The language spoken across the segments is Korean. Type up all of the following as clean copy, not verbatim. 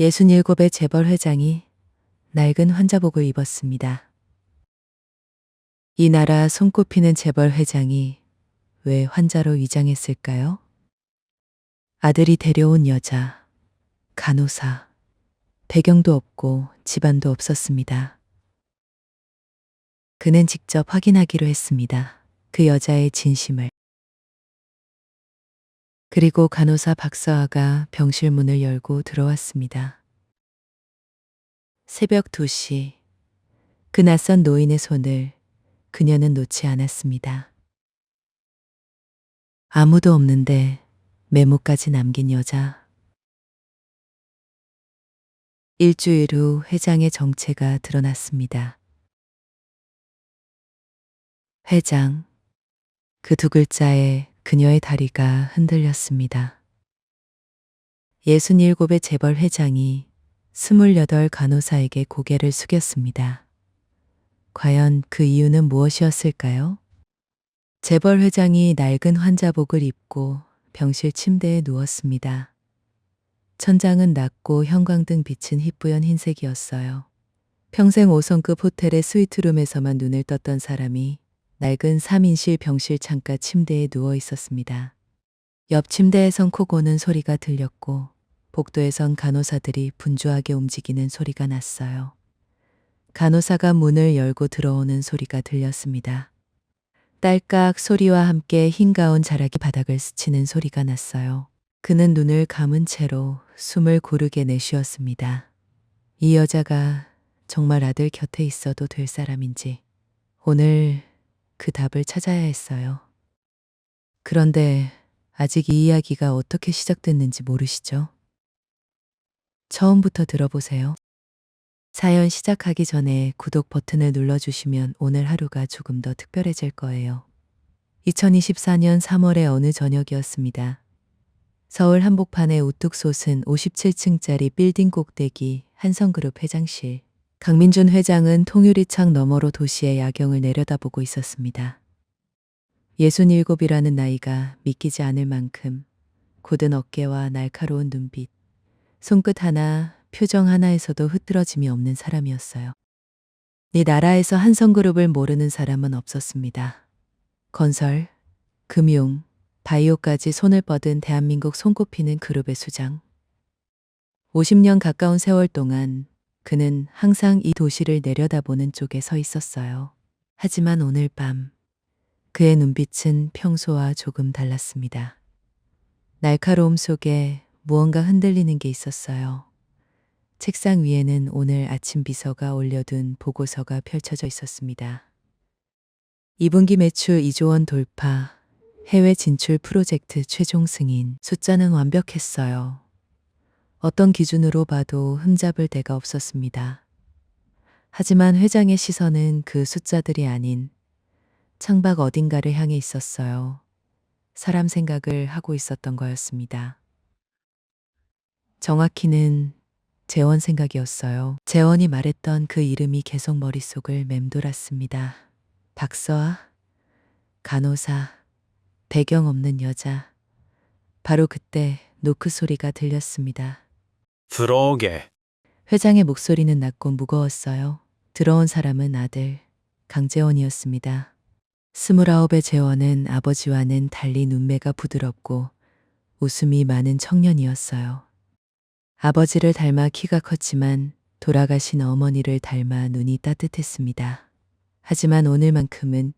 67의 재벌 회장이 낡은 환자복을 입었습니다. 이 나라 손꼽히는 재벌 회장이 왜 환자로 위장했을까요? 아들이 데려온 여자, 간호사, 배경도 없고 집안도 없었습니다. 그는 직접 확인하기로 했습니다. 그 여자의 진심을. 그리고 간호사 박서아가 병실 문을 열고 들어왔습니다. 새벽 2시, 그 낯선 노인의 손을 그녀는 놓지 않았습니다. 아무도 없는데 메모까지 남긴 여자. 일주일 후 회장의 정체가 드러났습니다. 회장, 그 두 글자에 그녀의 다리가 흔들렸습니다. 67의 재벌 회장이 28 간호사에게 고개를 숙였습니다. 과연 그 이유는 무엇이었을까요? 재벌 회장이 낡은 환자복을 입고 병실 침대에 누웠습니다. 천장은 낮고 형광등 비친 희뿌연 흰색이었어요. 평생 5성급 호텔의 스위트룸에서만 눈을 떴던 사람이 낡은 3인실 병실 창가 침대에 누워 있었습니다. 옆 침대에선 코 고는 소리가 들렸고 복도에선 간호사들이 분주하게 움직이는 소리가 났어요. 간호사가 문을 열고 들어오는 소리가 들렸습니다. 딸깍 소리와 함께 흰 가운 자락이 바닥을 스치는 소리가 났어요. 그는 눈을 감은 채로 숨을 고르게 내쉬었습니다. 이 여자가 정말 아들 곁에 있어도 될 사람인지 오늘 그 답을 찾아야 했어요. 그런데 아직 이 이야기가 어떻게 시작됐는지 모르시죠? 처음부터 들어보세요. 사연 시작하기 전에 구독 버튼을 눌러주시면 오늘 하루가 조금 더 특별해질 거예요. 2024년 3월의 어느 저녁이었습니다. 서울 한복판에 우뚝 솟은 57층짜리 빌딩 꼭대기 한성그룹 회장실. 강민준 회장은 통유리 창 너머로 도시의 야경을 내려다보고 있었습니다. 67이라는 나이가 믿기지 않을 만큼 곧은 어깨와 날카로운 눈빛, 손끝 하나, 표정 하나에서도 흐트러짐이 없는 사람이었어요. 이 나라에서 한성그룹을 모르는 사람은 없었습니다. 건설, 금융, 바이오까지 손을 뻗은 대한민국 손꼽히는 그룹의 수장. 50년 가까운 세월 동안 그는 항상 이 도시를 내려다보는 쪽에 서 있었어요. 하지만 오늘 밤 그의 눈빛은 평소와 조금 달랐습니다. 날카로움 속에 무언가 흔들리는 게 있었어요. 책상 위에는 오늘 아침 비서가 올려둔 보고서가 펼쳐져 있었습니다. 2분기 매출 2조 원 돌파, 해외 진출 프로젝트 최종 승인, 숫자는 완벽했어요. 어떤 기준으로 봐도 흠잡을 데가 없었습니다. 하지만 회장의 시선은 그 숫자들이 아닌 창밖 어딘가를 향해 있었어요. 사람 생각을 하고 있었던 거였습니다. 정확히는 재원 생각이었어요. 재원이 말했던 그 이름이 계속 머릿속을 맴돌았습니다. 박서아, 간호사, 배경 없는 여자. 바로 그때 노크 소리가 들렸습니다. 들어오게. 회장의 목소리는 낮고 무거웠어요. 들어온 사람은 아들, 강재원이었습니다. 29의 재원은 아버지와는 달리 눈매가 부드럽고 웃음이 많은 청년이었어요. 아버지를 닮아 키가 컸지만 돌아가신 어머니를 닮아 눈이 따뜻했습니다. 하지만 오늘만큼은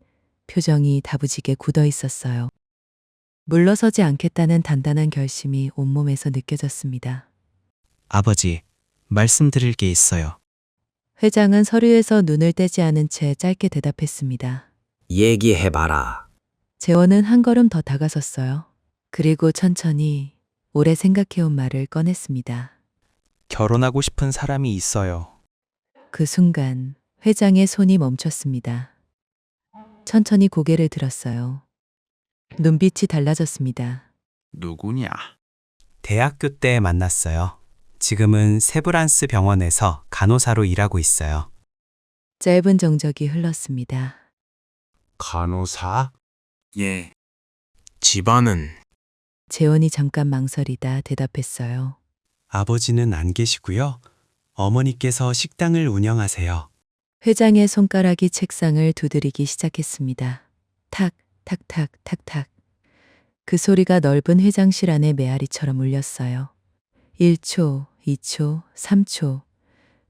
표정이 다부지게 굳어 있었어요. 물러서지 않겠다는 단단한 결심이 온몸에서 느껴졌습니다. 아버지, 말씀드릴 게 있어요. 회장은 서류에서 눈을 떼지 않은 채 짧게 대답했습니다. 얘기해봐라. 재원은 한 걸음 더 다가섰어요. 그리고 천천히 오래 생각해온 말을 꺼냈습니다. 결혼하고 싶은 사람이 있어요. 그 순간 회장의 손이 멈췄습니다. 천천히 고개를 들었어요. 눈빛이 달라졌습니다. 누구냐? 대학교 때 만났어요. 지금은 세브란스 병원에서 간호사로 일하고 있어요. 짧은 정적이 흘렀습니다. 간호사? 예. 집안은? 재원이 잠깐 망설이다 대답했어요. 아버지는 안 계시고요. 어머니께서 식당을 운영하세요. 회장의 손가락이 책상을 두드리기 시작했습니다. 탁, 탁, 탁, 탁, 탁. 그 소리가 넓은 회장실 안에 메아리처럼 울렸어요. 1초, 2초, 3초.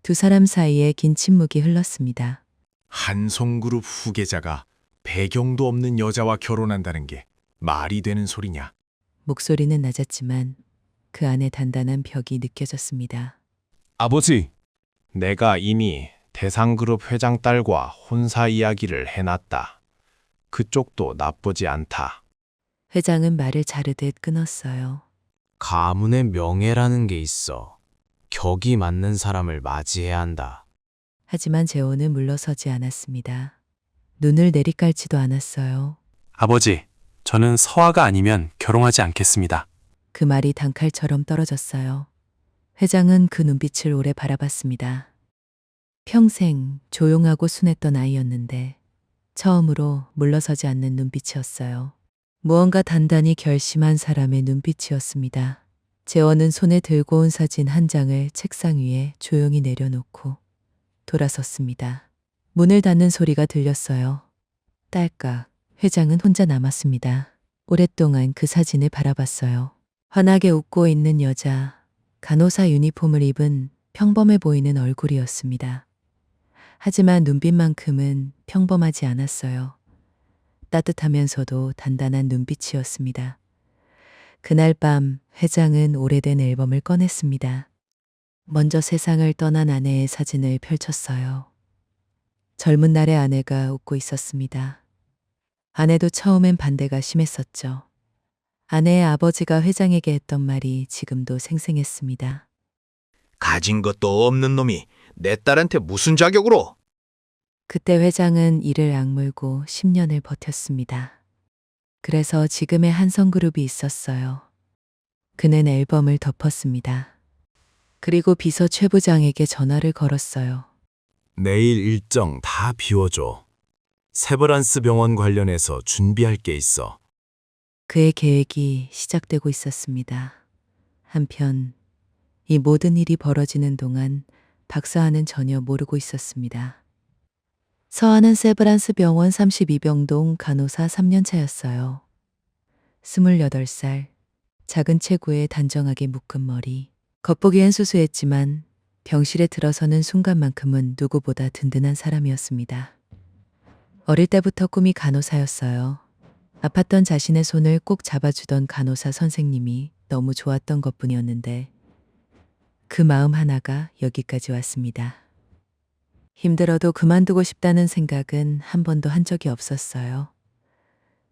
두 사람 사이에 긴 침묵이 흘렀습니다. 한송그룹 후계자가 배경도 없는 여자와 결혼한다는 게 말이 되는 소리냐? 목소리는 낮았지만 그 안에 단단한 벽이 느껴졌습니다. 아버지, 내가 이미 대상그룹 회장 딸과 혼사 이야기를 해놨다. 그쪽도 나쁘지 않다. 회장은 말을 자르듯 끊었어요. 가문의 명예라는 게 있어. 격이 맞는 사람을 맞이해야 한다. 하지만 재호는 물러서지 않았습니다. 눈을 내리깔지도 않았어요. 아버지, 저는 서아가 아니면 결혼하지 않겠습니다. 그 말이 단칼처럼 떨어졌어요. 회장은 그 눈빛을 오래 바라봤습니다. 평생 조용하고 순했던 아이였는데 처음으로 물러서지 않는 눈빛이었어요. 무언가 단단히 결심한 사람의 눈빛이었습니다. 재원은 손에 들고 온 사진 한 장을 책상 위에 조용히 내려놓고 돌아섰습니다. 문을 닫는 소리가 들렸어요. 딸깍. 회장은 혼자 남았습니다. 오랫동안 그 사진을 바라봤어요. 환하게 웃고 있는 여자, 간호사 유니폼을 입은 평범해 보이는 얼굴이었습니다. 하지만 눈빛만큼은 평범하지 않았어요. 따뜻하면서도 단단한 눈빛이었습니다. 그날 밤 회장은 오래된 앨범을 꺼냈습니다. 먼저 세상을 떠난 아내의 사진을 펼쳤어요. 젊은 날의 아내가 웃고 있었습니다. 아내도 처음엔 반대가 심했었죠. 아내의 아버지가 회장에게 했던 말이 지금도 생생했습니다. 가진 것도 없는 놈이 내 딸한테 무슨 자격으로? 그때 회장은 이를 악물고 10년을 버텼습니다. 그래서 지금의 한성그룹이 있었어요. 그는 앨범을 덮었습니다. 그리고 비서 최 부장에게 전화를 걸었어요. 내일 일정 다 비워줘. 세브란스 병원 관련해서 준비할 게 있어. 그의 계획이 시작되고 있었습니다. 한편 이 모든 일이 벌어지는 동안 박사하는 전혀 모르고 있었습니다. 서하는 세브란스 병원 32병동 간호사 3년차였어요. 28살, 작은 체구에 단정하게 묶은 머리. 겉보기엔 수수했지만 병실에 들어서는 순간만큼은 누구보다 든든한 사람이었습니다. 어릴 때부터 꿈이 간호사였어요. 아팠던 자신의 손을 꼭 잡아주던 간호사 선생님이 너무 좋았던 것뿐이었는데 그 마음 하나가 여기까지 왔습니다. 힘들어도 그만두고 싶다는 생각은 한 번도 한 적이 없었어요.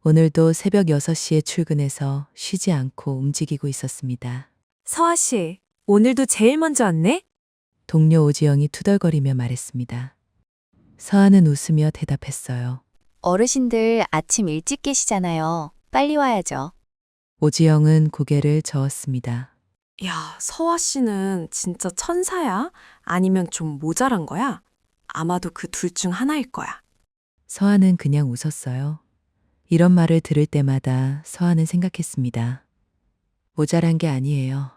오늘도 새벽 6시에 출근해서 쉬지 않고 움직이고 있었습니다. 서아 씨, 오늘도 제일 먼저 왔네? 동료 오지영이 투덜거리며 말했습니다. 서아는 웃으며 대답했어요. 어르신들 아침 일찍 계시잖아요. 빨리 와야죠. 오지영은 고개를 저었습니다. 야, 서아 씨는 진짜 천사야? 아니면 좀 모자란 거야? 아마도 그 둘 중 하나일 거야. 서아는 그냥 웃었어요. 이런 말을 들을 때마다 서아는 생각했습니다. 모자란 게 아니에요.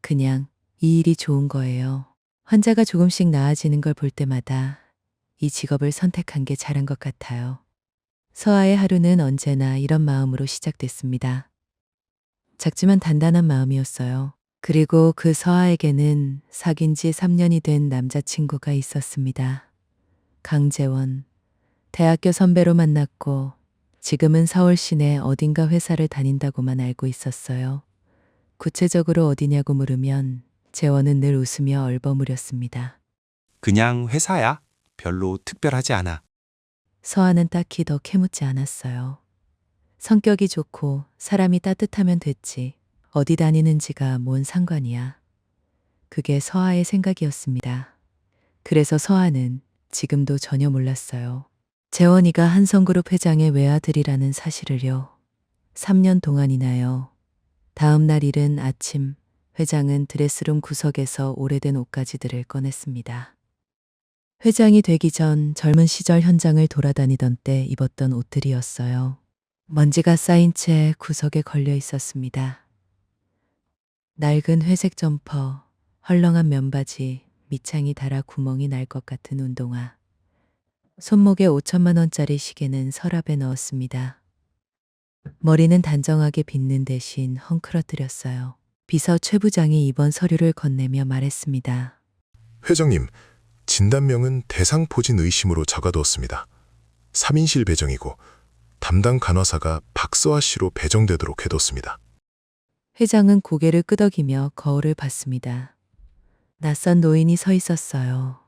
그냥 이 일이 좋은 거예요. 환자가 조금씩 나아지는 걸 볼 때마다 이 직업을 선택한 게 잘한 것 같아요. 서아의 하루는 언제나 이런 마음으로 시작됐습니다. 작지만 단단한 마음이었어요. 그리고 그 서아에게는 사귄 지 3년이 된 남자친구가 있었습니다. 강재원. 대학교 선배로 만났고 지금은 서울 시내 어딘가 회사를 다닌다고만 알고 있었어요. 구체적으로 어디냐고 물으면 재원은 늘 웃으며 얼버무렸습니다. 그냥 회사야. 별로 특별하지 않아. 서아는 딱히 더 캐묻지 않았어요. 성격이 좋고 사람이 따뜻하면 됐지. 어디 다니는지가 뭔 상관이야. 그게 서아의 생각이었습니다. 그래서 서아는 지금도 전혀 몰랐어요. 재원이가 한성그룹 회장의 외아들이라는 사실을요. 3년 동안이나요. 다음 날 이른 아침, 회장은 드레스룸 구석에서 오래된 옷가지들을 꺼냈습니다. 회장이 되기 전 젊은 시절 현장을 돌아다니던 때 입었던 옷들이었어요. 먼지가 쌓인 채 구석에 걸려 있었습니다. 낡은 회색 점퍼, 헐렁한 면바지, 밑창이 닳아 구멍이 날 것 같은 운동화. 손목에 5천만 원짜리 시계는 서랍에 넣었습니다. 머리는 단정하게 빗는 대신 헝클어뜨렸어요. 비서 최 부장이 이번 서류를 건네며 말했습니다. 회장님, 진단명은 대상포진 의심으로 적어두었습니다. 3인실 배정이고 담당 간호사가 박서아 씨로 배정되도록 해뒀습니다. 회장은 고개를 끄덕이며 거울을 봤습니다. 낯선 노인이 서 있었어요.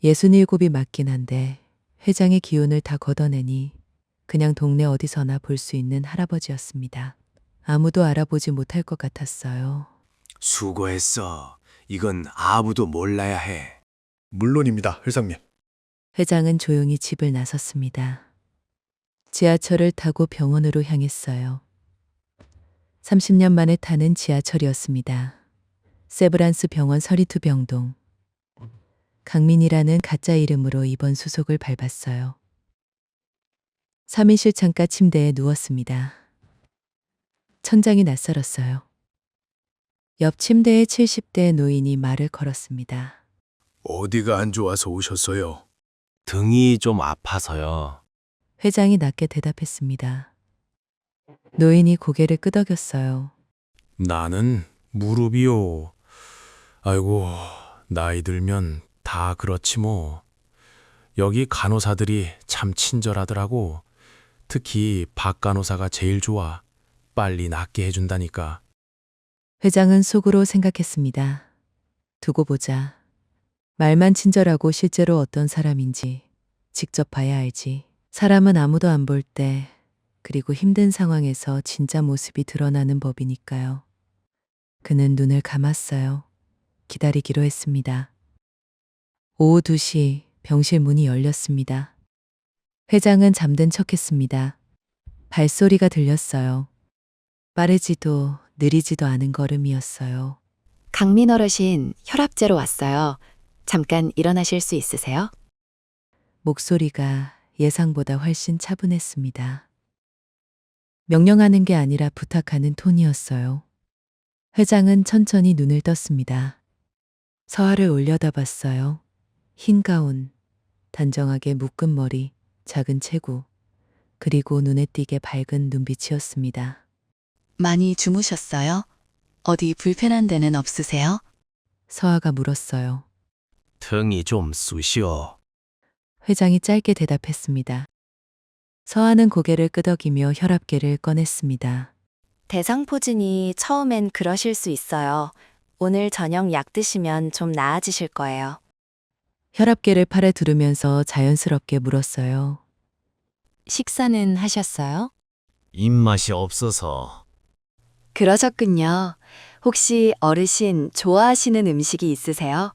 67이 맞긴 한데 회장의 기운을 다 걷어내니 그냥 동네 어디서나 볼 수 있는 할아버지였습니다. 아무도 알아보지 못할 것 같았어요. 수고했어. 이건 아무도 몰라야 해. 물론입니다, 회장님. 회장은 조용히 집을 나섰습니다. 지하철을 타고 병원으로 향했어요. 30년 만에 타는 지하철이었습니다. 세브란스 병원 서리투 병동. 강민이라는 가짜 이름으로 입원 수속을 밟았어요. 3인실 창가 침대에 누웠습니다. 천장이 낯설었어요. 옆 침대에 70대 노인이 말을 걸었습니다. 어디가 안 좋아서 오셨어요? 등이 좀 아파서요. 회장이 낮게 대답했습니다. 노인이 고개를 끄덕였어요. 나는 무릎이요. 아이고, 나이 들면 다 그렇지 뭐. 여기 간호사들이 참 친절하더라고. 특히 박 간호사가 제일 좋아. 빨리 낫게 해준다니까. 회장은 속으로 생각했습니다. 두고 보자. 말만 친절하고 실제로 어떤 사람인지 직접 봐야 알지. 사람은 아무도 안 볼 때, 그리고 힘든 상황에서 진짜 모습이 드러나는 법이니까요. 그는 눈을 감았어요. 기다리기로 했습니다. 오후 2시 병실 문이 열렸습니다. 회장은 잠든 척했습니다. 발소리가 들렸어요. 빠르지도 느리지도 않은 걸음이었어요. 강민 어르신 혈압제로 왔어요. 잠깐 일어나실 수 있으세요? 목소리가 예상보다 훨씬 차분했습니다. 명령하는 게 아니라 부탁하는 톤이었어요. 회장은 천천히 눈을 떴습니다. 서아를 올려다봤어요. 흰 가운, 단정하게 묶은 머리, 작은 체구, 그리고 눈에 띄게 밝은 눈빛이었습니다. 많이 주무셨어요? 어디 불편한 데는 없으세요? 서아가 물었어요. 등이 좀 쑤시오. 회장이 짧게 대답했습니다. 서아는 고개를 끄덕이며 혈압계를 꺼냈습니다. 대상포진이 처음엔 그러실 수 있어요. 오늘 저녁 약 드시면 좀 나아지실 거예요. 혈압계를 팔에 두르면서 자연스럽게 물었어요. 식사는 하셨어요? 입맛이 없어서. 그러셨군요. 혹시 어르신 좋아하시는 음식이 있으세요?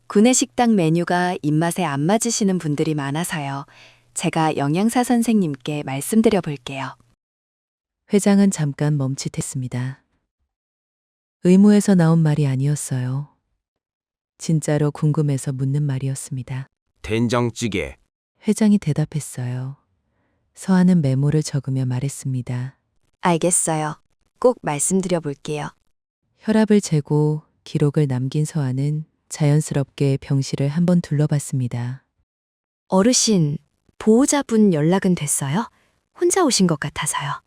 구내식당 메뉴가 입맛에 안 맞으시는 분들이 많아서요. 제가 영양사 선생님께 말씀드려 볼게요. 회장은 잠깐 멈칫했습니다. 의무에서 나온 말이 아니었어요. 진짜로 궁금해서 묻는 말이었습니다. 된장찌개. 회장이 대답했어요. 서아는 메모를 적으며 말했습니다. 알겠어요. 꼭 말씀드려 볼게요. 혈압을 재고 기록을 남긴 서아는 자연스럽게 병실을 한번 둘러봤습니다. 어르신, 보호자분 연락은 됐어요? 혼자 오신 것 같아서요.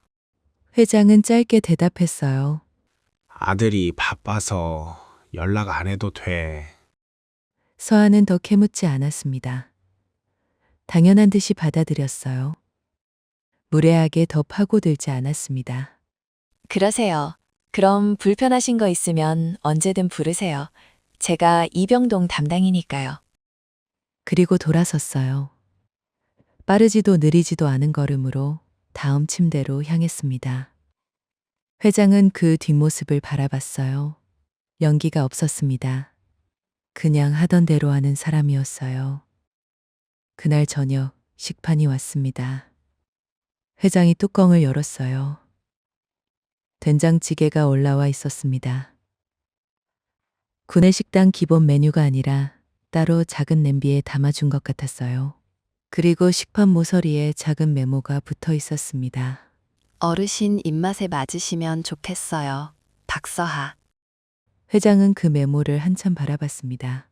회장은 짧게 대답했어요. 아들이 바빠서 연락 안 해도 돼. 서아는 더 캐묻지 않았습니다. 당연한 듯이 받아들였어요. 무례하게 더 파고들지 않았습니다. 그러세요. 그럼 불편하신 거 있으면 언제든 부르세요. 제가 이병동 담당이니까요. 그리고 돌아섰어요. 빠르지도 느리지도 않은 걸음으로 다음 침대로 향했습니다. 회장은 그 뒷모습을 바라봤어요. 연기가 없었습니다. 그냥 하던 대로 하는 사람이었어요. 그날 저녁 식판이 왔습니다. 회장이 뚜껑을 열었어요. 된장찌개가 올라와 있었습니다. 구내식당 기본 메뉴가 아니라 따로 작은 냄비에 담아준 것 같았어요. 그리고 식판 모서리에 작은 메모가 붙어 있었습니다. 어르신 입맛에 맞으시면 좋겠어요. 박서하. 회장은 그 메모를 한참 바라봤습니다.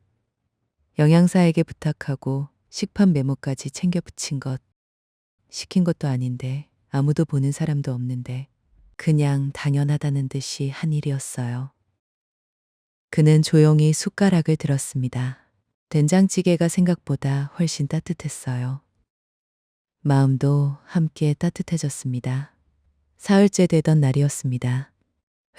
영양사에게 부탁하고 식판 메모까지 챙겨 붙인 것. 시킨 것도 아닌데, 아무도 보는 사람도 없는데, 그냥 당연하다는 듯이 한 일이었어요. 그는 조용히 숟가락을 들었습니다. 된장찌개가 생각보다 훨씬 따뜻했어요. 마음도 함께 따뜻해졌습니다. 사흘째 되던 날이었습니다.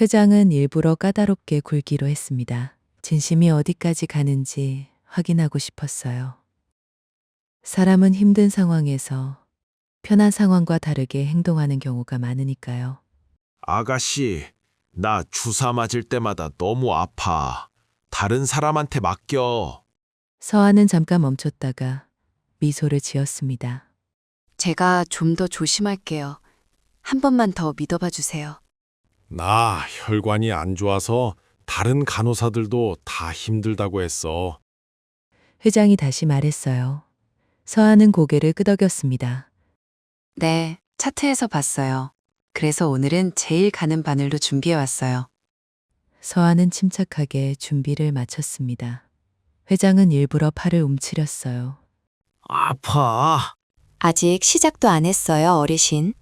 회장은 일부러 까다롭게 굴기로 했습니다. 진심이 어디까지 가는지 확인하고 싶었어요. 사람은 힘든 상황에서 편한 상황과 다르게 행동하는 경우가 많으니까요. 아가씨, 나 주사 맞을 때마다 너무 아파. 다른 사람한테 맡겨. 서아는 잠깐 멈췄다가 미소를 지었습니다. 제가 좀 더 조심할게요. 한 번만 더 믿어봐 주세요. 나 혈관이 안 좋아서 다른 간호사들도 다 힘들다고 했어. 회장이 다시 말했어요. 서아는 고개를 끄덕였습니다. 네, 차트에서 봤어요. 그래서 오늘은 제일 가는 바늘로 준비해 왔어요. 서아는 침착하게 준비를 마쳤습니다. 회장은 일부러 팔을 움츠렸어요. 아파. 아직 시작도 안 했어요, 어르신.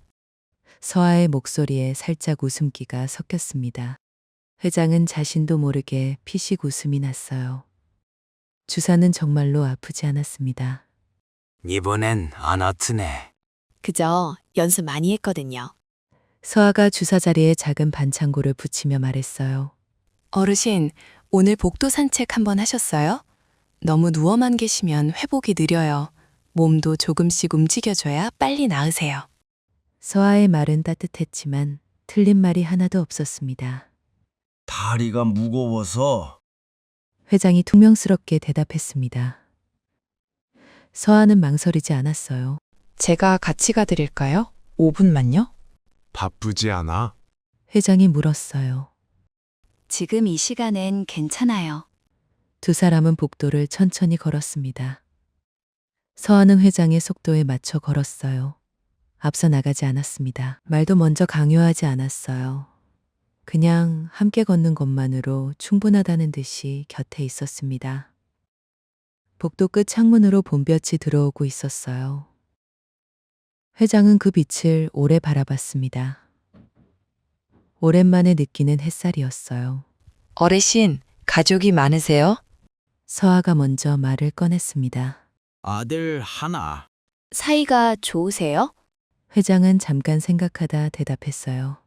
서아의 목소리에 살짝 웃음기가 섞였습니다. 회장은 자신도 모르게 피식 웃음이 났어요. 주사는 정말로 아프지 않았습니다. 이번엔 안 아프네. 그저 연습 많이 했거든요. 서아가 주사 자리에 작은 반창고를 붙이며 말했어요. 어르신, 오늘 복도 산책 한번 하셨어요? 너무 누워만 계시면 회복이 느려요. 몸도 조금씩 움직여줘야 빨리 나으세요. 서아의 말은 따뜻했지만 틀린 말이 하나도 없었습니다. 다리가 무거워서. 회장이 퉁명스럽게 대답했습니다. 서아는 망설이지 않았어요. 제가 같이 가드릴까요? 5분만요? 바쁘지 않아? 회장이 물었어요. 지금 이 시간엔 괜찮아요. 두 사람은 복도를 천천히 걸었습니다. 서아는 회장의 속도에 맞춰 걸었어요. 앞서 나가지 않았습니다. 말도 먼저 강요하지 않았어요. 그냥 함께 걷는 것만으로 충분하다는 듯이 곁에 있었습니다. 복도 끝 창문으로 봄볕이 들어오고 있었어요. 회장은 그 빛을 오래 바라봤습니다. 오랜만에 느끼는 햇살이었어요. 어르신, 가족이 많으세요? 서아가 먼저 말을 꺼냈습니다. 아들 하나. 사이가 좋으세요? 회장은 잠깐 생각하다 대답했어요.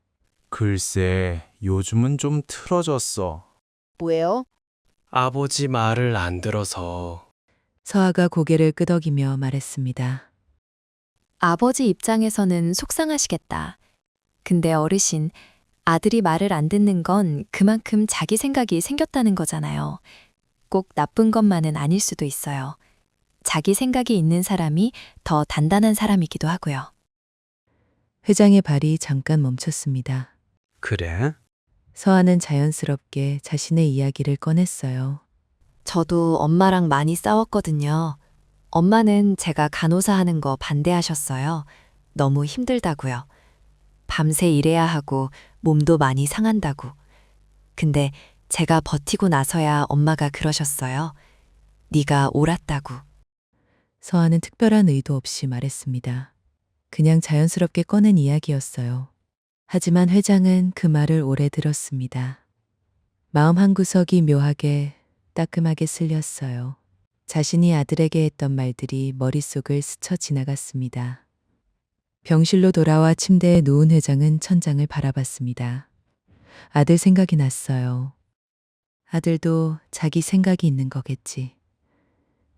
글쎄, 요즘은 좀 틀어졌어. 왜요? 아버지 말을 안 들어서. 서아가 고개를 끄덕이며 말했습니다. 아버지 입장에서는 속상하시겠다. 근데 어르신, 아들이 말을 안 듣는 건 그만큼 자기 생각이 생겼다는 거잖아요. 꼭 나쁜 것만은 아닐 수도 있어요. 자기 생각이 있는 사람이 더 단단한 사람이기도 하고요. 회장의 발이 잠깐 멈췄습니다. 그래? 서아는 자연스럽게 자신의 이야기를 꺼냈어요. 저도 엄마랑 많이 싸웠거든요. 엄마는 제가 간호사 하는 거 반대하셨어요. 너무 힘들다고요. 밤새 일해야 하고 몸도 많이 상한다고. 근데 제가 버티고 나서야 엄마가 그러셨어요. 네가 옳았다고. 서아는 특별한 의도 없이 말했습니다. 그냥 자연스럽게 꺼낸 이야기였어요. 하지만 회장은 그 말을 오래 들었습니다. 마음 한구석이 묘하게 따끔하게 쓸렸어요. 자신이 아들에게 했던 말들이 머릿속을 스쳐 지나갔습니다. 병실로 돌아와 침대에 누운 회장은 천장을 바라봤습니다. 아들 생각이 났어요. 아들도 자기 생각이 있는 거겠지.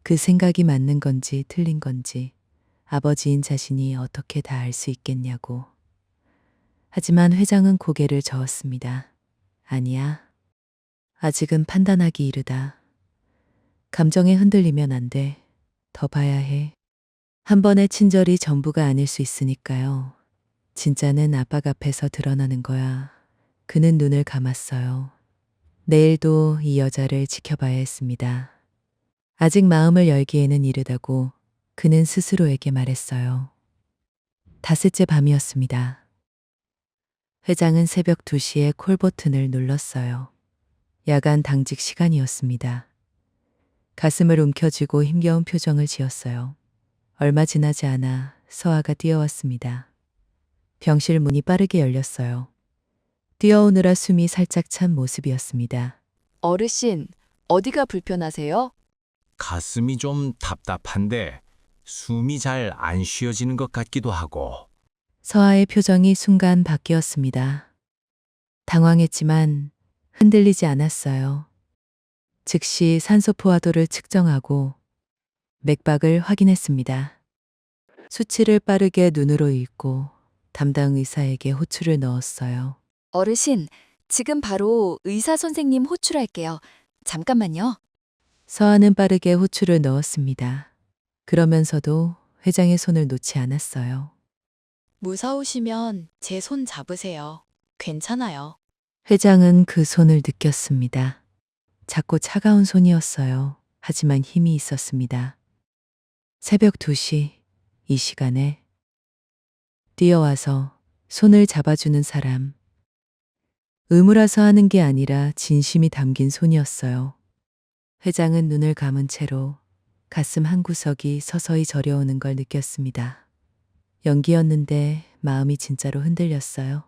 그 생각이 맞는 건지 틀린 건지 아버지인 자신이 어떻게 다 알 수 있겠냐고. 하지만 회장은 고개를 저었습니다. 아니야. 아직은 판단하기 이르다. 감정에 흔들리면 안 돼. 더 봐야 해. 한 번의 친절이 전부가 아닐 수 있으니까요. 진짜는 아빠 앞에서 드러나는 거야. 그는 눈을 감았어요. 내일도 이 여자를 지켜봐야 했습니다. 아직 마음을 열기에는 이르다고 그는 스스로에게 말했어요. 닷새째 밤이었습니다. 회장은 새벽 2시에 콜 버튼을 눌렀어요. 야간 당직 시간이었습니다. 가슴을 움켜쥐고 힘겨운 표정을 지었어요. 얼마 지나지 않아 서아가 뛰어왔습니다. 병실 문이 빠르게 열렸어요. 뛰어오느라 숨이 살짝 찬 모습이었습니다. 어르신, 어디가 불편하세요? 가슴이 좀 답답한데 숨이 잘 안 쉬어지는 것 같기도 하고. 서아의 표정이 순간 바뀌었습니다. 당황했지만 흔들리지 않았어요. 즉시 산소 포화도를 측정하고 맥박을 확인했습니다. 수치를 빠르게 눈으로 읽고 담당 의사에게 호출을 넣었어요. 어르신, 지금 바로 의사 선생님 호출할게요. 잠깐만요. 서아는 빠르게 호출을 넣었습니다. 그러면서도 회장의 손을 놓지 않았어요. 무서우시면 제 손 잡으세요. 괜찮아요. 회장은 그 손을 느꼈습니다. 작고 차가운 손이었어요. 하지만 힘이 있었습니다. 새벽 2시, 이 시간에 뛰어와서 손을 잡아주는 사람. 의무라서 하는 게 아니라 진심이 담긴 손이었어요. 회장은 눈을 감은 채로 가슴 한구석이 서서히 저려오는 걸 느꼈습니다. 연기였는데 마음이 진짜로 흔들렸어요.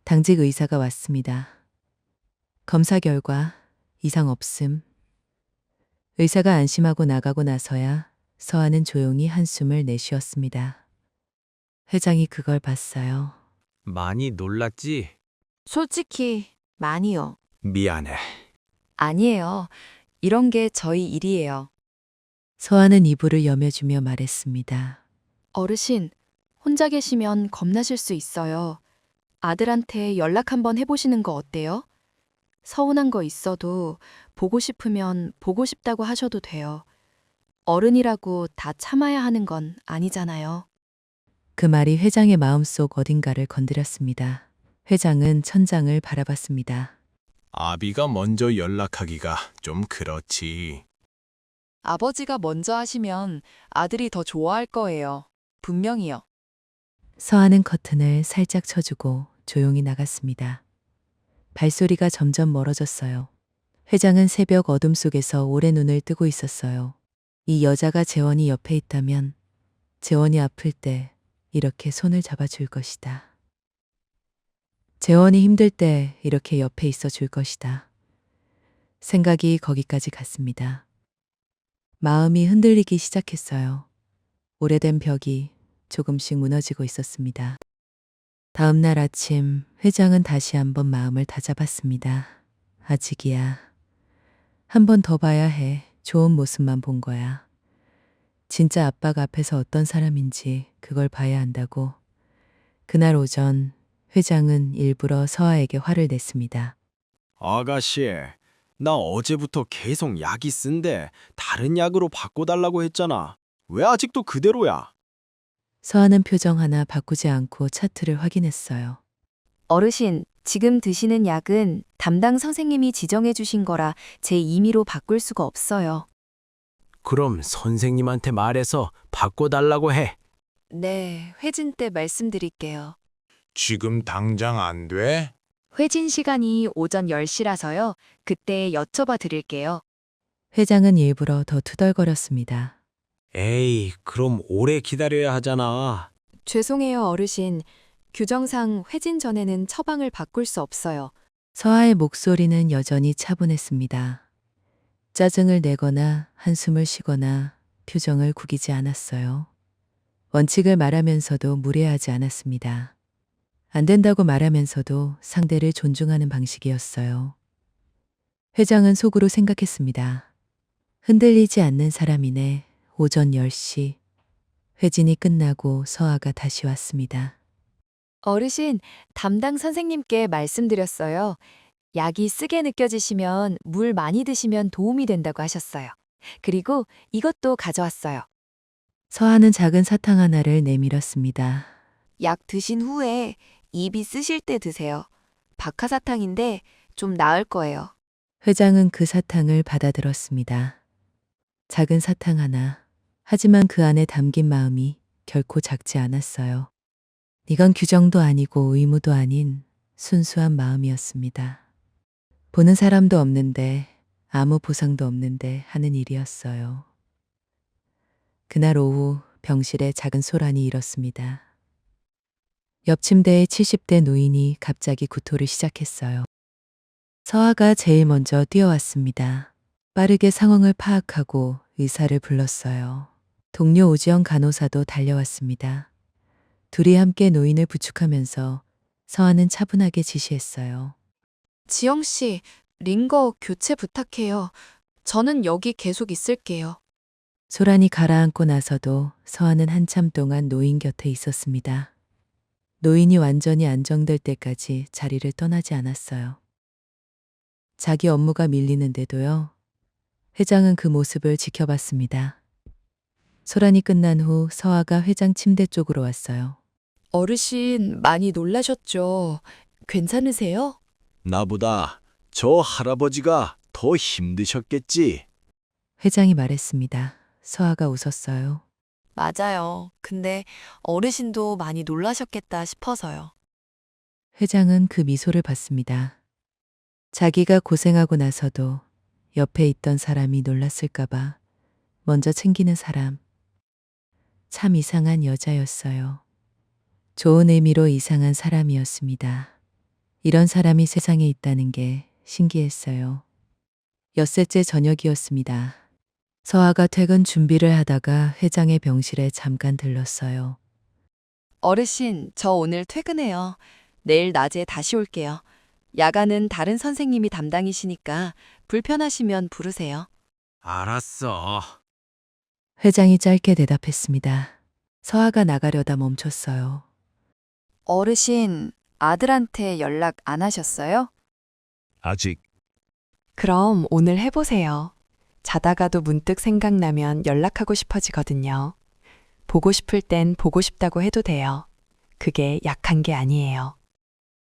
당직 의사가 왔습니다. 검사 결과 이상 없음. 의사가 안심하고 나가고 나서야 서아는 조용히 한숨을 내쉬었습니다. 회장이 그걸 봤어요. 많이 놀랐지? 솔직히 많이요. 미안해. 아니에요. 이런 게 저희 일이에요. 서아는 이불을 여며주며 말했습니다. 어르신, 혼자 계시면 겁나실 수 있어요. 아들한테 연락 한번 해보시는 거 어때요? 서운한 거 있어도 보고 싶으면 보고 싶다고 하셔도 돼요. 어른이라고 다 참아야 하는 건 아니잖아요. 그 말이 회장의 마음속 어딘가를 건드렸습니다. 회장은 천장을 바라봤습니다. 아비가 먼저 연락하기가 좀 그렇지. 아버지가 먼저 하시면 아들이 더 좋아할 거예요. 분명히요. 서아는 커튼을 살짝 쳐주고 조용히 나갔습니다. 발소리가 점점 멀어졌어요. 회장은 새벽 어둠 속에서 오래 눈을 뜨고 있었어요. 이 여자가 재원이 옆에 있다면 재원이 아플 때 이렇게 손을 잡아줄 것이다. 재원이 힘들 때 이렇게 옆에 있어 줄 것이다. 생각이 거기까지 갔습니다. 마음이 흔들리기 시작했어요. 오래된 벽이 조금씩 무너지고 있었습니다. 다음 날 아침 회장은 다시 한번 마음을 다잡았습니다. 아직이야. 한 번 더 봐야 해. 좋은 모습만 본 거야. 진짜 아빠가 앞에서 어떤 사람인지 그걸 봐야 한다고. 그날 오전 회장은 일부러 서아에게 화를 냈습니다. 아가씨, 나 어제부터 계속 약이 쓴데 다른 약으로 바꿔달라고 했잖아. 왜 아직도 그대로야? 서아는 표정 하나 바꾸지 않고 차트를 확인했어요. 어르신, 지금 드시는 약은 담당 선생님이 지정해 주신 거라 제 임의로 바꿀 수가 없어요. 그럼 선생님한테 말해서 바꿔달라고 해. 네, 회진 때 말씀드릴게요. 지금 당장 안 돼? 회진 시간이 오전 10시라서요. 그때 여쭤봐 드릴게요. 회장은 일부러 더 투덜거렸습니다. 에이, 그럼 오래 기다려야 하잖아. 죄송해요, 어르신. 규정상 회진 전에는 처방을 바꿀 수 없어요. 서아의 목소리는 여전히 차분했습니다. 짜증을 내거나 한숨을 쉬거나 표정을 구기지 않았어요. 원칙을 말하면서도 무례하지 않았습니다. 안 된다고 말하면서도 상대를 존중하는 방식이었어요. 회장은 속으로 생각했습니다. 흔들리지 않는 사람이네. 오전 10시. 회진이 끝나고 서아가 다시 왔습니다. 어르신, 담당 선생님께 말씀드렸어요. 약이 쓰게 느껴지시면 물 많이 드시면 도움이 된다고 하셨어요. 그리고 이것도 가져왔어요. 서아는 작은 사탕 하나를 내밀었습니다. 약 드신 후에 입이 쓰실 때 드세요. 박하사탕인데 좀 나을 거예요. 회장은 그 사탕을 받아들었습니다. 작은 사탕 하나. 하지만 그 안에 담긴 마음이 결코 작지 않았어요. 이건 규정도 아니고 의무도 아닌 순수한 마음이었습니다. 보는 사람도 없는데 아무 보상도 없는데 하는 일이었어요. 그날 오후 병실에 작은 소란이 일었습니다. 옆 침대의 70대 노인이 갑자기 구토를 시작했어요. 서아가 제일 먼저 뛰어왔습니다. 빠르게 상황을 파악하고 의사를 불렀어요. 동료 오지영 간호사도 달려왔습니다. 둘이 함께 노인을 부축하면서 서아는 차분하게 지시했어요. 지영 씨, 링거 교체 부탁해요. 저는 여기 계속 있을게요. 소란이 가라앉고 나서도 서아는 한참 동안 노인 곁에 있었습니다. 노인이 완전히 안정될 때까지 자리를 떠나지 않았어요. 자기 업무가 밀리는데도요. 회장은 그 모습을 지켜봤습니다. 소란이 끝난 후 서아가 회장 침대 쪽으로 왔어요. 어르신 많이 놀라셨죠? 괜찮으세요? 나보다 저 할아버지가 더 힘드셨겠지. 회장이 말했습니다. 서아가 웃었어요. 맞아요. 근데 어르신도 많이 놀라셨겠다 싶어서요. 회장은 그 미소를 봤습니다. 자기가 고생하고 나서도 옆에 있던 사람이 놀랐을까봐 먼저 챙기는 사람. 참 이상한 여자였어요. 좋은 의미로 이상한 사람이었습니다. 이런 사람이 세상에 있다는 게 신기했어요. 엿새째 저녁이었습니다. 서아가 퇴근 준비를 하다가 회장의 병실에 잠깐 들렀어요. 어르신, 저 오늘 퇴근해요. 내일 낮에 다시 올게요. 야간은 다른 선생님이 담당이시니까 불편하시면 부르세요. 알았어. 회장이 짧게 대답했습니다. 서아가 나가려다 멈췄어요. 어르신, 아들한테 연락 안 하셨어요? 아직. 그럼 오늘 해보세요. 자다가도 문득 생각나면 연락하고 싶어지거든요. 보고 싶을 땐 보고 싶다고 해도 돼요. 그게 약한 게 아니에요.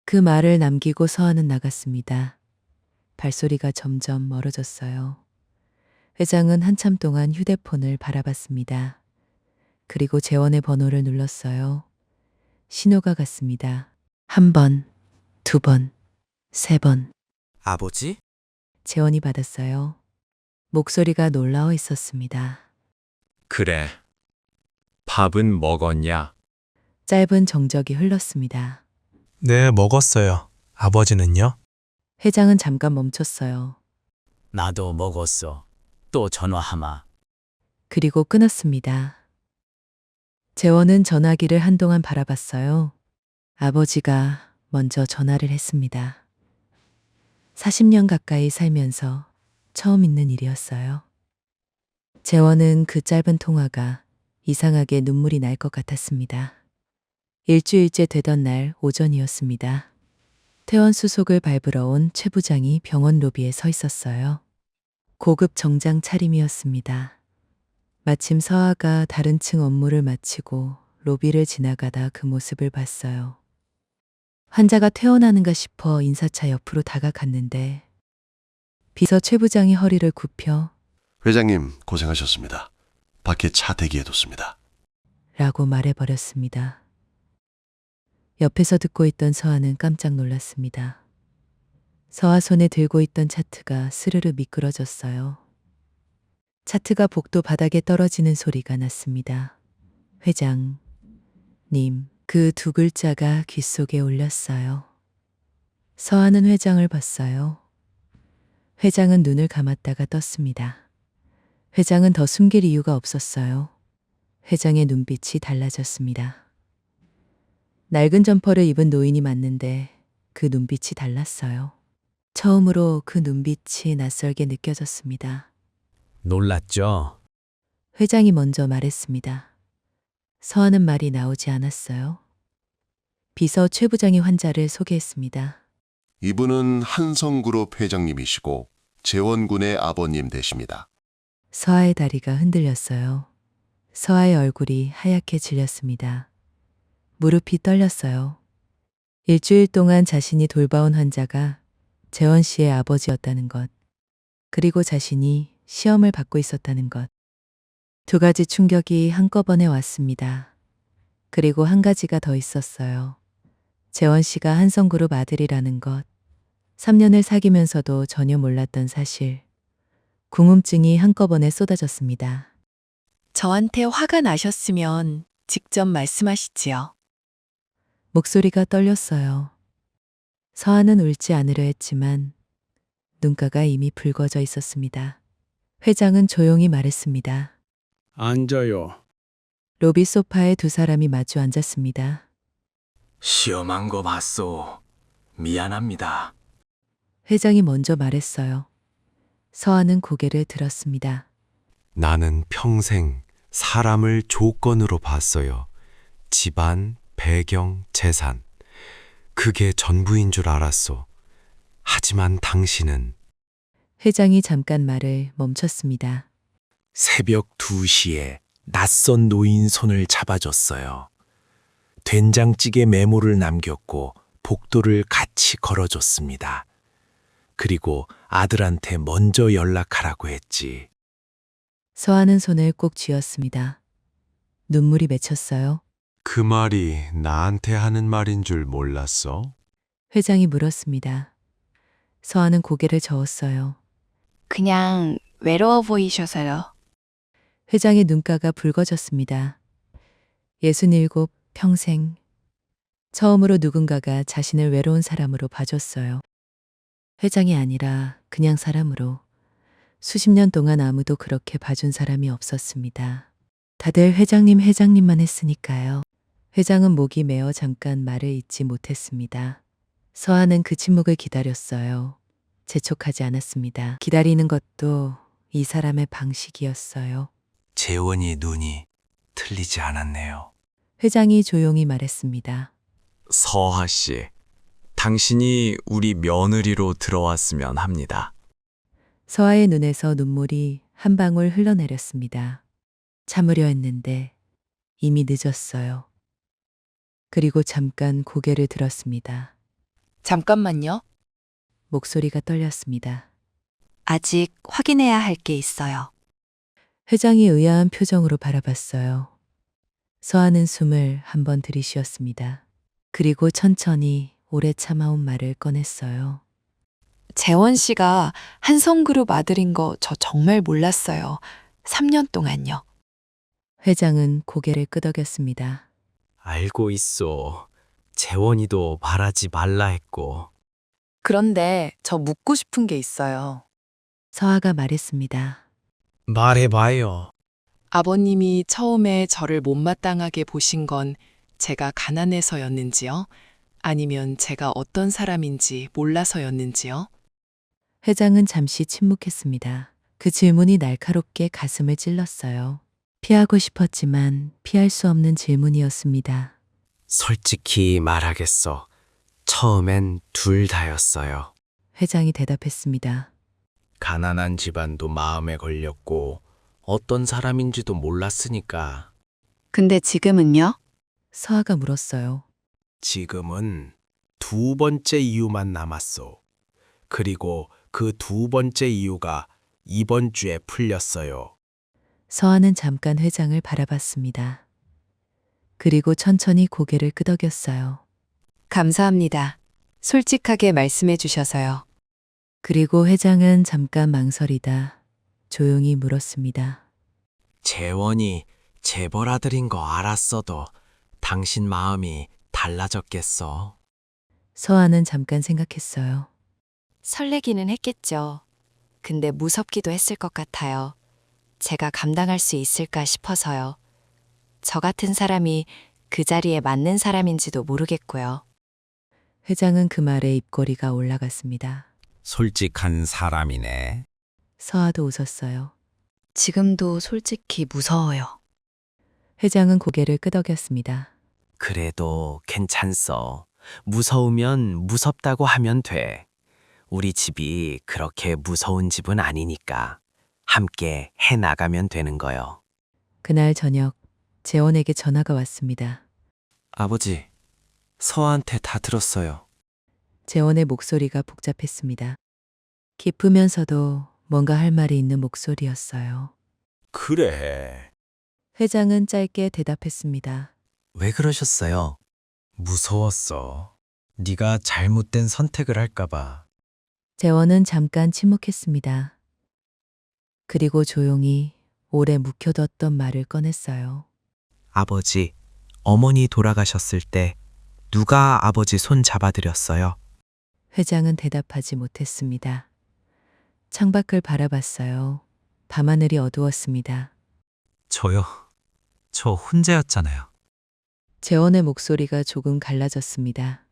그 말을 남기고 서아는 나갔습니다. 발소리가 점점 멀어졌어요. 회장은 한참 동안 휴대폰을 바라봤습니다. 그리고 재원의 번호를 눌렀어요. 신호가 갔습니다. 1번, 2번, 3번. 아버지? 재원이 받았어요. 목소리가 놀라워 있었습니다. 그래. 밥은 먹었냐? 짧은 정적이 흘렀습니다. 네, 먹었어요. 아버지는요? 회장은 잠깐 멈췄어요. 나도 먹었어. 또 전화하마. 그리고 끊었습니다. 재원은 전화기를 한동안 바라봤어요. 아버지가 먼저 전화를 했습니다. 40년 가까이 살면서 처음 있는 일이었어요. 재원은 그 짧은 통화가 이상하게 눈물이 날 것 같았습니다. 일주일째 되던 날 오전이었습니다. 퇴원 수속을 밟으러 온 최 부장이 병원 로비에 서 있었어요. 고급 정장 차림이었습니다. 마침 서아가 다른 층 업무를 마치고 로비를 지나가다 그 모습을 봤어요. 환자가 퇴원하는가 싶어 인사차 옆으로 다가갔는데 비서 최 부장이 허리를 굽혀 회장님 고생하셨습니다. 밖에 차 대기해뒀습니다. 라고 말해버렸습니다. 옆에서 듣고 있던 서아는 깜짝 놀랐습니다. 서아 손에 들고 있던 차트가 스르르 미끄러졌어요. 차트가 복도 바닥에 떨어지는 소리가 났습니다. 회장님, 그 두 글자가 귓속에 울렸어요. 서아는 회장을 봤어요. 회장은 눈을 감았다가 떴습니다. 회장은 더 숨길 이유가 없었어요. 회장의 눈빛이 달라졌습니다. 낡은 점퍼를 입은 노인이 맞는데 그 눈빛이 달랐어요. 처음으로 그 눈빛이 낯설게 느껴졌습니다. 놀랐죠? 회장이 먼저 말했습니다. 서하는 말이 나오지 않았어요. 비서 최 부장이 환자를 소개했습니다. 이분은 한성그룹 회장님이시고 재원군의 아버님 되십니다. 서하의 다리가 흔들렸어요. 서하의 얼굴이 하얗게 질렸습니다. 무릎이 떨렸어요. 일주일 동안 자신이 돌봐온 환자가 재원 씨의 아버지였다는 것, 그리고 자신이 시험을 받고 있었다는 것. 두 가지 충격이 한꺼번에 왔습니다. 그리고 한 가지가 더 있었어요. 재원 씨가 한성그룹 아들이라는 것. 3년을 사귀면서도 전혀 몰랐던 사실. 궁금증이 한꺼번에 쏟아졌습니다. 저한테 화가 나셨으면 직접 말씀하시지요. 목소리가 떨렸어요. 서한은 울지 않으려 했지만 눈가가 이미 붉어져 있었습니다. 회장은 조용히 말했습니다. 앉아요. 로비 소파에 두 사람이 마주 앉았습니다. 시험한 거 봤소. 미안합니다. 회장이 먼저 말했어요. 서한은 고개를 들었습니다. 나는 평생 사람을 조건으로 봤어요. 집안, 배경, 재산. 그게 전부인 줄 알았소. 하지만 당신은 회장이 잠깐 말을 멈췄습니다. 새벽 2시에 낯선 노인 손을 잡아줬어요. 된장찌개 메모를 남겼고 복도를 같이 걸어줬습니다. 그리고 아들한테 먼저 연락하라고 했지. 서한은 손을 꼭 쥐었습니다. 눈물이 맺혔어요. 그 말이 나한테 하는 말인 줄 몰랐어? 회장이 물었습니다. 서한은 고개를 저었어요. 그냥 외로워 보이셔서요. 회장의 눈가가 붉어졌습니다. 67 평생. 처음으로 누군가가 자신을 외로운 사람으로 봐줬어요. 회장이 아니라 그냥 사람으로. 수십 년 동안 아무도 그렇게 봐준 사람이 없었습니다. 다들 회장님만 했으니까요. 회장은 목이 메어 잠깐 말을 잇지 못했습니다. 서한은 그 침묵을 기다렸어요. 재촉하지 않았습니다. 기다리는 것도 이 사람의 방식이었어요. 재원이 눈이 틀리지 않았네요. 회장이 조용히 말했습니다. 서하 씨, 당신이 우리 며느리로 들어왔으면 합니다. 서하의 눈에서 눈물이 한 방울 흘러내렸습니다. 참으려 했는데 이미 늦었어요. 그리고 잠깐 고개를 들었습니다. 잠깐만요. 목소리가 떨렸습니다. 아직 확인해야 할 게 있어요. 회장이 의아한 표정으로 바라봤어요. 서하는 숨을 한번 들이쉬었습니다. 그리고 천천히 오래 참아온 말을 꺼냈어요. 재원 씨가 한성그룹 아들인 거 저 정말 몰랐어요. 3년 동안요. 회장은 고개를 끄덕였습니다. 알고 있어. 재원이도 말하지 말라 했고. 그런데 저 묻고 싶은 게 있어요. 서하가 말했습니다. 말해봐요. 아버님이 처음에 저를 못마땅하게 보신 건 제가 가난해서였는지요? 아니면 제가 어떤 사람인지 몰라서였는지요? 회장은 잠시 침묵했습니다. 그 질문이 날카롭게 가슴을 찔렀어요. 피하고 싶었지만 피할 수 없는 질문이었습니다. 솔직히 말하겠어. 처음엔 둘 다였어요. 회장이 대답했습니다. 가난한 집안도 마음에 걸렸고 어떤 사람인지도 몰랐으니까. 근데 지금은요? 서하가 물었어요. 지금은 두 번째 이유만 남았소. 그리고 그 두 번째 이유가 이번 주에 풀렸어요. 서하는 잠깐 회장을 바라봤습니다. 그리고 천천히 고개를 끄덕였어요. 감사합니다. 솔직하게 말씀해 주셔서요. 그리고 회장은 잠깐 망설이다 조용히 물었습니다. 재원이 재벌 아들인 거 알았어도 당신 마음이 달라졌겠어. 서하는 잠깐 생각했어요. 설레기는 했겠죠. 근데 무섭기도 했을 것 같아요. 제가 감당할 수 있을까 싶어서요. 저 같은 사람이 그 자리에 맞는 사람인지도 모르겠고요. 회장은 그 말에 입꼬리가 올라갔습니다. 솔직한 사람이네. 서하도 웃었어요. 지금도 솔직히 무서워요. 회장은 고개를 끄덕였습니다. 그래도 괜찮소. 무서우면 무섭다고 하면 돼. 우리 집이 그렇게 무서운 집은 아니니까 함께 해 나가면 되는 거요. 그날 저녁 재원에게 전화가 왔습니다. 아버지, 서한테 다 들었어요. 재원의 목소리가 복잡했습니다. 기쁘면서도 뭔가 할 말이 있는 목소리였어요. 그래. 회장은 짧게 대답했습니다. 왜 그러셨어요? 무서웠어. 네가 잘못된 선택을 할까 봐. 재원은 잠깐 침묵했습니다. 그리고 조용히 오래 묵혀뒀던 말을 꺼냈어요. 아버지, 어머니 돌아가셨을 때 누가 아버지 손 잡아드렸어요? 회장은 대답하지 못했습니다. 창밖을 바라봤어요. 밤하늘이 어두웠습니다. 저요. 저 혼자였잖아요. 재원의 목소리가 조금 갈라졌습니다.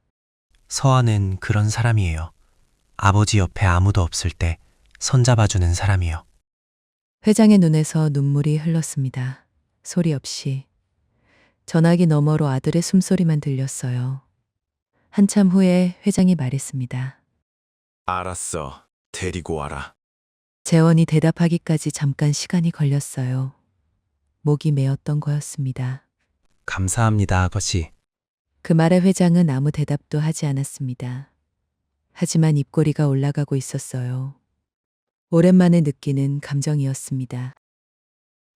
서아는 그런 사람이에요. 아버지 옆에 아무도 없을 때 손잡아주는 사람이요. 회장의 눈에서 눈물이 흘렀습니다. 소리 없이. 전화기 너머로 아들의 숨소리만 들렸어요. 한참 후에 회장이 말했습니다. 알았어. 데리고 와라. 재원이 대답하기까지 잠깐 시간이 걸렸어요. 목이 메었던 거였습니다. 감사합니다, 아버지. 그 말에 회장은 아무 대답도 하지 않았습니다. 하지만 입꼬리가 올라가고 있었어요. 오랜만에 느끼는 감정이었습니다.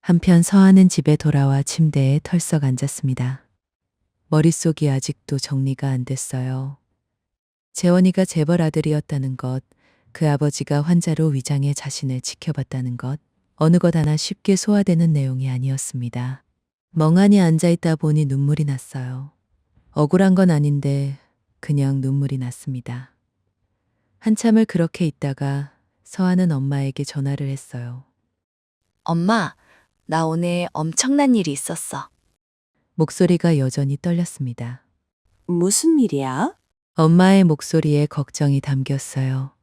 한편 서아는 집에 돌아와 침대에 털썩 앉았습니다. 머릿속이 아직도 정리가 안 됐어요. 재원이가 재벌 아들이었다는 것, 그 아버지가 환자로 위장해 자신을 지켜봤다는 것, 어느 것 하나 쉽게 소화되는 내용이 아니었습니다. 멍하니 앉아있다 보니 눈물이 났어요. 억울한 건 아닌데 그냥 눈물이 났습니다. 한참을 그렇게 있다가 서아는 엄마에게 전화를 했어요. 엄마, 나 오늘 엄청난 일이 있었어. 목소리가 여전히 떨렸습니다. 무슨 일이야? 엄마의 목소리에 걱정이 담겼어요.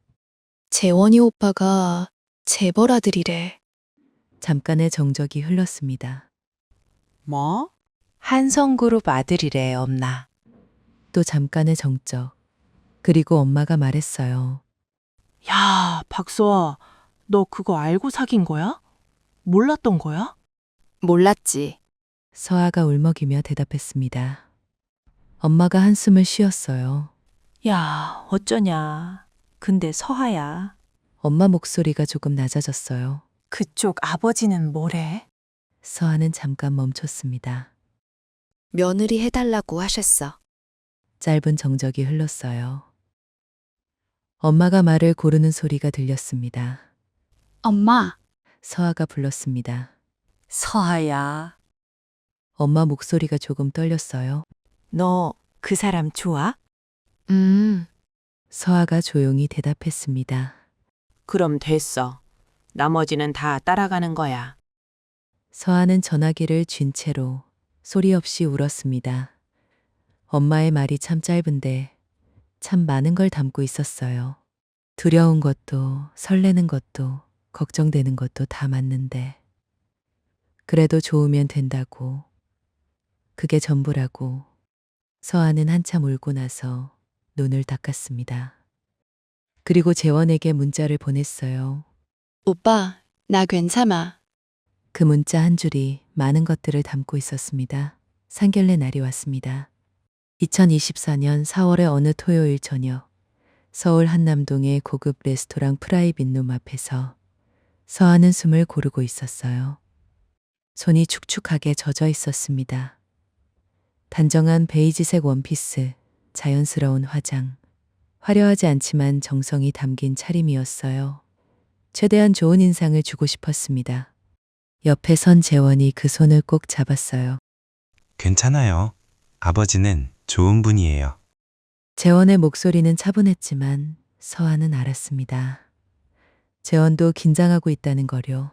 재원이 오빠가 재벌 아들이래. 잠깐의 정적이 흘렀습니다. 뭐? 한성그룹 아들이래, 엄마. 또 잠깐의 정적. 그리고 엄마가 말했어요. 야, 박소아, 너 그거 알고 사귄 거야? 몰랐던 거야? 몰랐지. 서아가 울먹이며 대답했습니다. 엄마가 한숨을 쉬었어요. 야, 어쩌냐. 근데 서하야. 엄마 목소리가 조금 낮아졌어요. 그쪽 아버지는 뭐래? 서아는 잠깐 멈췄습니다. 며느리 해달라고 하셨어. 짧은 정적이 흘렀어요. 엄마가 말을 고르는 소리가 들렸습니다. 엄마. 서아가 불렀습니다. 서하야. 엄마 목소리가 조금 떨렸어요. 너 그 사람 좋아? 서아가 조용히 대답했습니다. 그럼 됐어. 나머지는 다 따라가는 거야. 서아는 전화기를 쥔 채로 소리 없이 울었습니다. 엄마의 말이 참 짧은데 참 많은 걸 담고 있었어요. 두려운 것도 설레는 것도 걱정되는 것도 다 맞는데 그래도 좋으면 된다고 그게 전부라고. 서아는 한참 울고 나서 눈을 닦았습니다. 그리고 재원에게 문자를 보냈어요. 오빠, 나 괜찮아. 그 문자 한 줄이 많은 것들을 담고 있었습니다. 상견례 날이 왔습니다. 2024년 4월의 어느 토요일 저녁, 서울 한남동의 고급 레스토랑 프라이빗룸 앞에서 서아는 숨을 고르고 있었어요. 손이 축축하게 젖어 있었습니다. 단정한 베이지색 원피스, 자연스러운 화장, 화려하지 않지만 정성이 담긴 차림이었어요. 최대한 좋은 인상을 주고 싶었습니다. 옆에 선 재원이 그 손을 꼭 잡았어요. 괜찮아요. 아버지는 좋은 분이에요. 재원의 목소리는 차분했지만 서아는 알았습니다. 재원도 긴장하고 있다는 거요.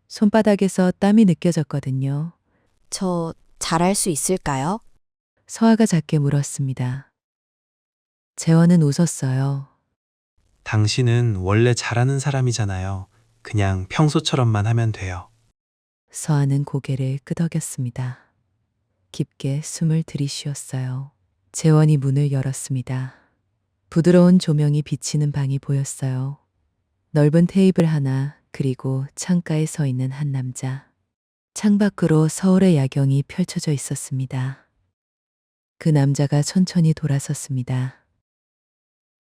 손바닥에서 땀이 느껴졌거든요. 저 잘할 수 있을까요? 서아가 작게 물었습니다. 재원은 웃었어요. 당신은 원래 잘하는 사람이잖아요. 그냥 평소처럼만 하면 돼요. 서아는 고개를 끄덕였습니다. 깊게 숨을 들이쉬었어요. 재원이 문을 열었습니다. 부드러운 조명이 비치는 방이 보였어요. 넓은 테이블 하나, 그리고 창가에 서 있는 한 남자. 창밖으로 서울의 야경이 펼쳐져 있었습니다. 그 남자가 천천히 돌아섰습니다.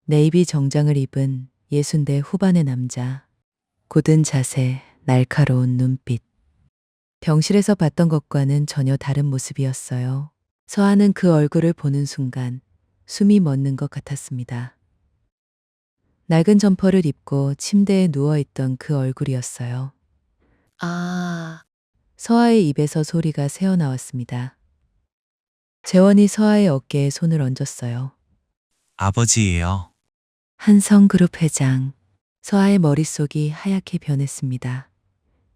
네이비 정장을 입은 60대 후반의 남자. 굳은 자세, 날카로운 눈빛. 병실에서 봤던 것과는 전혀 다른 모습이었어요. 서아는 그 얼굴을 보는 순간 숨이 멎는 것 같았습니다. 낡은 점퍼를 입고 침대에 누워있던 그 얼굴이었어요. 아, 서아의 입에서 소리가 새어나왔습니다. 재원이 서아의 어깨에 손을 얹었어요. 아버지예요. 한성그룹 회장. 서아의 머릿속이 하얗게 변했습니다.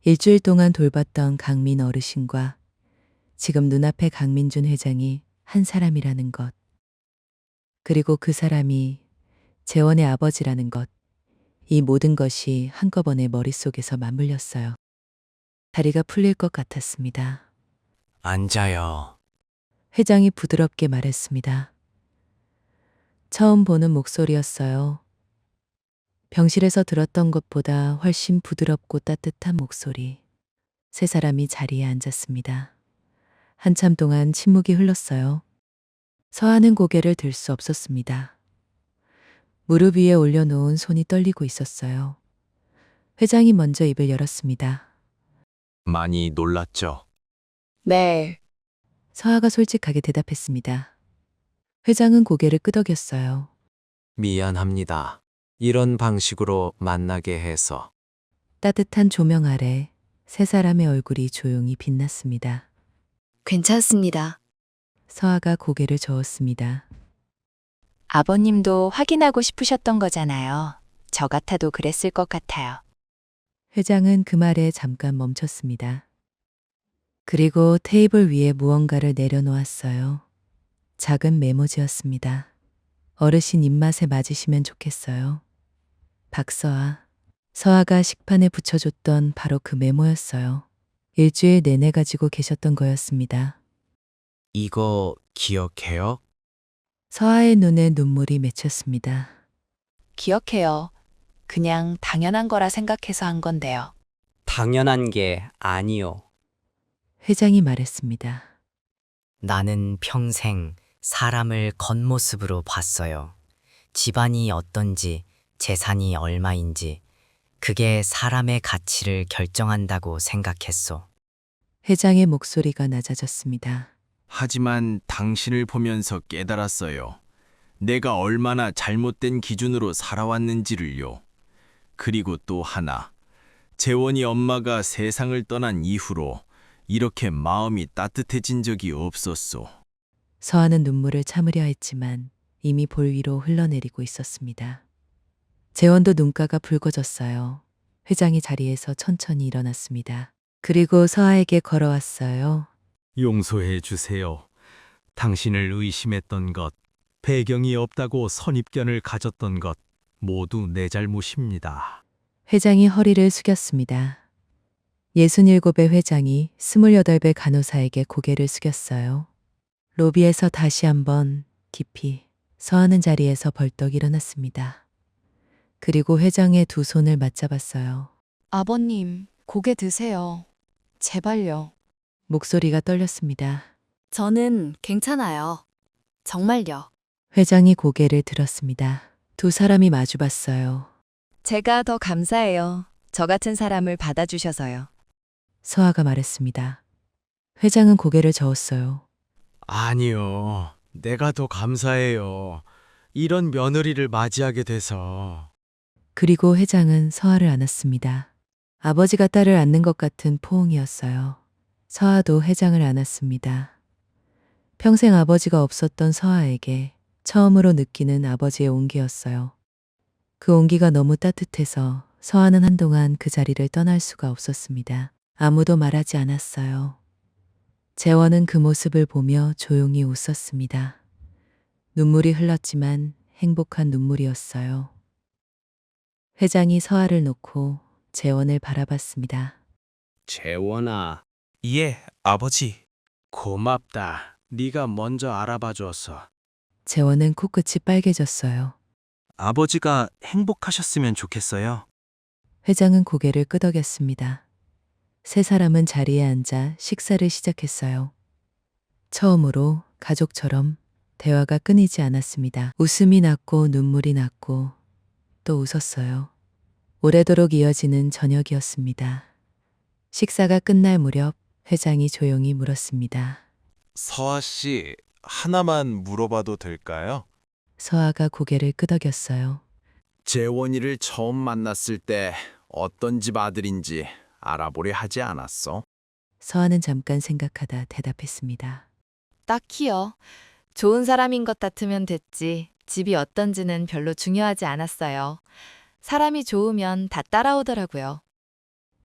일주일 동안 돌봤던 강민 어르신과 지금 눈앞에 강민준 회장이 한 사람이라는 것. 그리고 그 사람이 재원의 아버지라는 것. 이 모든 것이 한꺼번에 머릿속에서 맞물렸어요. 다리가 풀릴 것 같았습니다. 앉아요. 회장이 부드럽게 말했습니다. 처음 보는 목소리였어요. 병실에서 들었던 것보다 훨씬 부드럽고 따뜻한 목소리. 세 사람이 자리에 앉았습니다. 한참 동안 침묵이 흘렀어요. 서아는 고개를 들 수 없었습니다. 무릎 위에 올려놓은 손이 떨리고 있었어요. 회장이 먼저 입을 열었습니다. 많이 놀랐죠? 네. 서아가 솔직하게 대답했습니다. 회장은 고개를 끄덕였어요. 미안합니다. 이런 방식으로 만나게 해서. 따뜻한 조명 아래 세 사람의 얼굴이 조용히 빛났습니다. 괜찮습니다. 서아가 고개를 저었습니다. 아버님도 확인하고 싶으셨던 거잖아요. 저 같아도 그랬을 것 같아요. 회장은 그 말에 잠깐 멈췄습니다. 그리고 테이블 위에 무언가를 내려놓았어요. 작은 메모지였습니다. 어르신 입맛에 맞으시면 좋겠어요. 박서아. 서아가 식판에 붙여줬던 바로 그 메모였어요. 일주일 내내 가지고 계셨던 거였습니다. 이거 기억해요? 서아의 눈에 눈물이 맺혔습니다. 기억해요. 그냥 당연한 거라 생각해서 한 건데요. 당연한 게 아니요. 회장이 말했습니다. 나는 평생 사람을 겉모습으로 봤어요. 집안이 어떤지, 재산이 얼마인지, 그게 사람의 가치를 결정한다고 생각했소. 회장의 목소리가 낮아졌습니다. 하지만 당신을 보면서 깨달았어요. 내가 얼마나 잘못된 기준으로 살아왔는지를요. 그리고 또 하나, 재원이 엄마가 세상을 떠난 이후로 이렇게 마음이 따뜻해진 적이 없었소. 서아는 눈물을 참으려 했지만 이미 볼 위로 흘러내리고 있었습니다. 재원도 눈가가 붉어졌어요. 회장이 자리에서 천천히 일어났습니다. 그리고 서아에게 걸어왔어요. 용서해 주세요. 당신을 의심했던 것, 배경이 없다고 선입견을 가졌던 것 모두 내 잘못입니다. 회장이 허리를 숙였습니다. 67의 회장이 28배 간호사에게 고개를 숙였어요. 로비에서 다시 한번 깊이 서하는 자리에서 벌떡 일어났습니다. 그리고 회장의 두 손을 맞잡았어요. 아버님, 고개 드세요. 제발요. 목소리가 떨렸습니다. 저는 괜찮아요. 정말요. 회장이 고개를 들었습니다. 두 사람이 마주봤어요. 제가 더 감사해요. 저 같은 사람을 받아주셔서요. 서아가 말했습니다. 회장은 고개를 저었어요. 아니요. 내가 더 감사해요. 이런 며느리를 맞이하게 돼서. 그리고 회장은 서아를 안았습니다. 아버지가 딸을 안는 것 같은 포옹이었어요. 서아도 회장을 안았습니다. 평생 아버지가 없었던 서아에게 처음으로 느끼는 아버지의 온기였어요. 그 온기가 너무 따뜻해서 서아는 한동안 그 자리를 떠날 수가 없었습니다. 아무도 말하지 않았어요. 재원은 그 모습을 보며 조용히 웃었습니다. 눈물이 흘렀지만 행복한 눈물이었어요. 회장이 서아를 놓고 재원을 바라봤습니다. 재원아, 예, 아버지. 고맙다. 네가 먼저 알아봐줘서. 재원은 코끝이 빨개졌어요. 아버지가 행복하셨으면 좋겠어요. 회장은 고개를 끄덕였습니다. 세 사람은 자리에 앉아 식사를 시작했어요. 처음으로 가족처럼 대화가 끊이지 않았습니다. 웃음이 났고 눈물이 났고 또 웃었어요. 오래도록 이어지는 저녁이었습니다. 식사가 끝날 무렵 회장이 조용히 물었습니다. 서아 씨, 하나만 물어봐도 될까요? 서아가 고개를 끄덕였어요. 재원이를 처음 만났을 때 어떤 집 아들인지 알아보려 하지 않았어? 서한은 잠깐 생각하다 대답했습니다. 딱히요. 좋은 사람인 것 같으면 됐지. 집이 어떤지는 별로 중요하지 않았어요. 사람이 좋으면 다 따라오더라고요.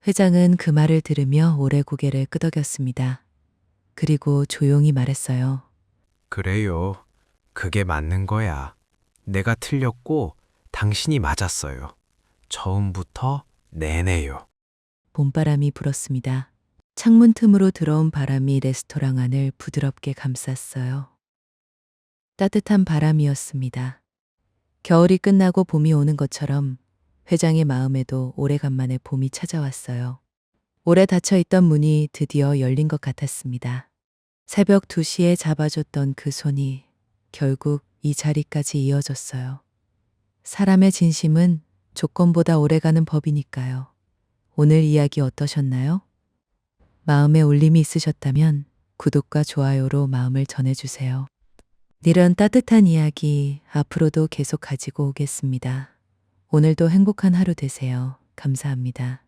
회장은 그 말을 들으며 오래 고개를 끄덕였습니다. 그리고 조용히 말했어요. 그래요. 그게 맞는 거야. 내가 틀렸고 당신이 맞았어요. 처음부터 내내요. 봄바람이 불었습니다. 창문 틈으로 들어온 바람이 레스토랑 안을 부드럽게 감쌌어요. 따뜻한 바람이었습니다. 겨울이 끝나고 봄이 오는 것처럼 회장의 마음에도 오래간만에 봄이 찾아왔어요. 오래 닫혀있던 문이 드디어 열린 것 같았습니다. 새벽 2시에 잡아줬던 그 손이 결국 이 자리까지 이어졌어요. 사람의 진심은 조건보다 오래가는 법이니까요. 오늘 이야기 어떠셨나요? 마음에 울림이 있으셨다면 구독과 좋아요로 마음을 전해주세요. 이런 따뜻한 이야기 앞으로도 계속 가지고 오겠습니다. 오늘도 행복한 하루 되세요. 감사합니다.